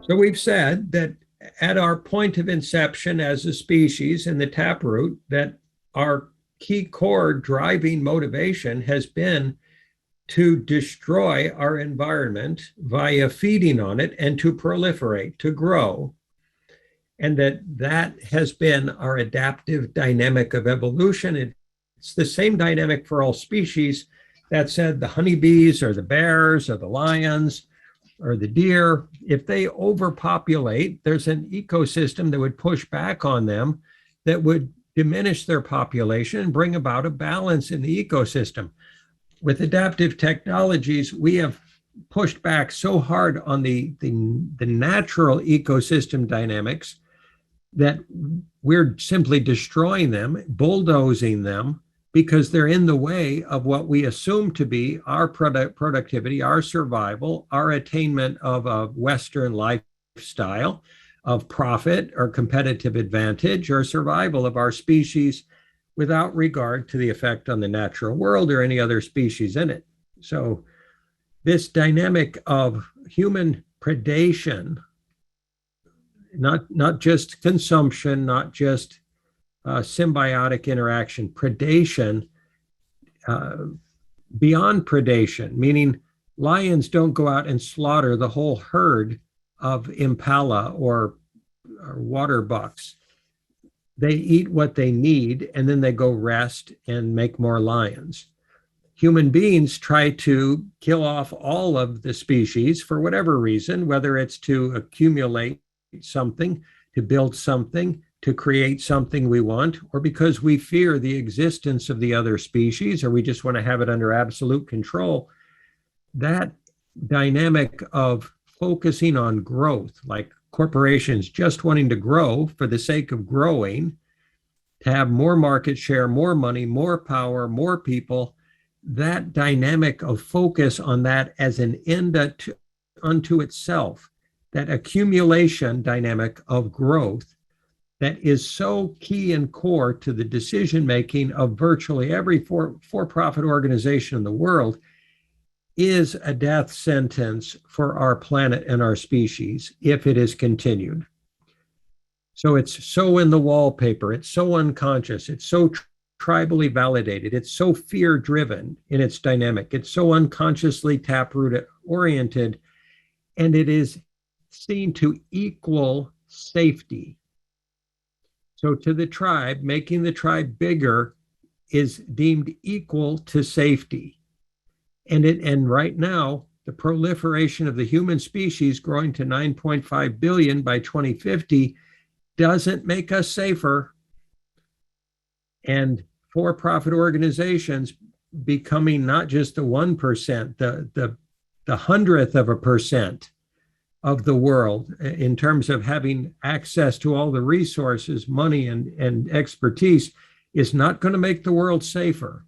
So we've said that at our point of inception as a species in the taproot, that our key core driving motivation has been to destroy our environment via feeding on it and to proliferate, to grow. And that has been our adaptive dynamic of evolution. It's the same dynamic for all species. That said, the honeybees or the bears or the lions or the deer, if they overpopulate, there's an ecosystem that would push back on them that would diminish their population and bring about a balance in the ecosystem. With adaptive technologies, we have pushed back so hard on the natural ecosystem dynamics that we're simply destroying them, bulldozing them, because they're in the way of what we assume to be our productivity, our survival, our attainment of a Western lifestyle, of profit or competitive advantage or survival of our species without regard to the effect on the natural world or any other species in it. So this dynamic of human predation, not just consumption, not just symbiotic interaction, predation, beyond predation, meaning lions don't go out and slaughter the whole herd of impala or water bucks. They eat what they need and then they go rest and make more lions. Human beings try to kill off all of the species for whatever reason, whether it's to accumulate something, to build something, to create something we want, or because we fear the existence of the other species, or we just want to have it under absolute control. That dynamic of focusing on growth, like corporations just wanting to grow for the sake of growing, to have more market share, more money, more power, more people, that dynamic of focus on that as an end unto itself, that accumulation dynamic of growth that is so key and core to the decision-making of virtually every for-profit organization in the world, is a death sentence for our planet and our species if it is continued. So it's so in the wallpaper, it's so unconscious, it's so tribally validated, it's so fear-driven in its dynamic, it's so unconsciously taproot-oriented, and it is seen to equal safety. So to the tribe, making the tribe bigger is deemed equal to safety. And right now, the proliferation of the human species growing to 9.5 billion by 2050 doesn't make us safer. And for-profit organizations becoming not just the 1%, the 100th% of the world in terms of having access to all the resources, money, and expertise is not going to make the world safer.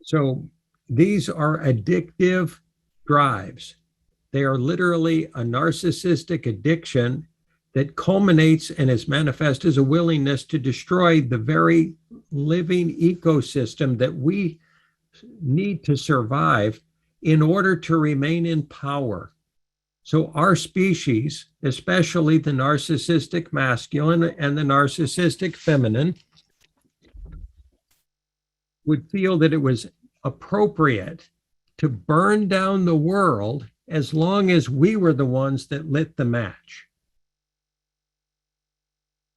So these are addictive drives. They are literally a narcissistic addiction that culminates and is manifest as a willingness to destroy the very living ecosystem that we need to survive in order to remain in power. So our species, especially the narcissistic masculine and the narcissistic feminine, would feel that it was appropriate to burn down the world as long as we were the ones that lit the match.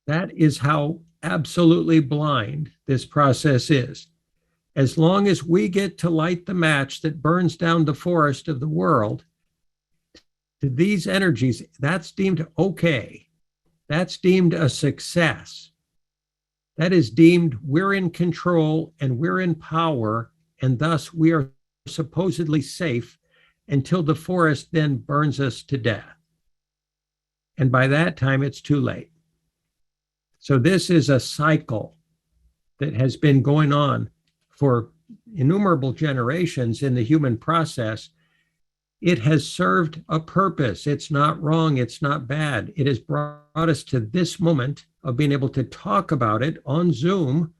That is how absolutely blind this process is. As long as we get to light the match that burns down the forest of the world, to these energies, that's deemed okay. That's deemed a success. That is deemed we're in control and we're in power, and thus we are supposedly safe until the forest then burns us to death. And by that time, it's too late. So this is a cycle that has been going on for innumerable generations in the human process. It has served a purpose. It's not wrong. It's not bad. It has brought us to this moment of being able to talk about it on Zoom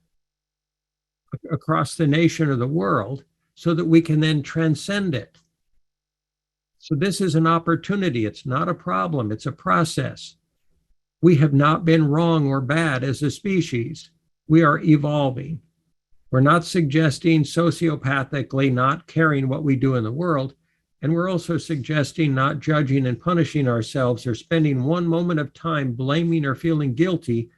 across the nation or the world so that we can then transcend it. So this is an opportunity. It's not a problem. It's a process. We have not been wrong or bad as a species. We are evolving. We're not suggesting sociopathically not caring what we do in the world. And we're also suggesting not judging and punishing ourselves or spending one moment of time blaming or feeling guilty.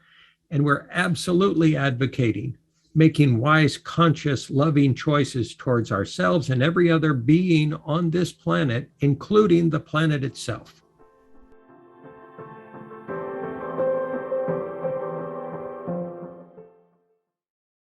And we're absolutely advocating making wise, conscious, loving choices towards ourselves and every other being on this planet, including the planet itself.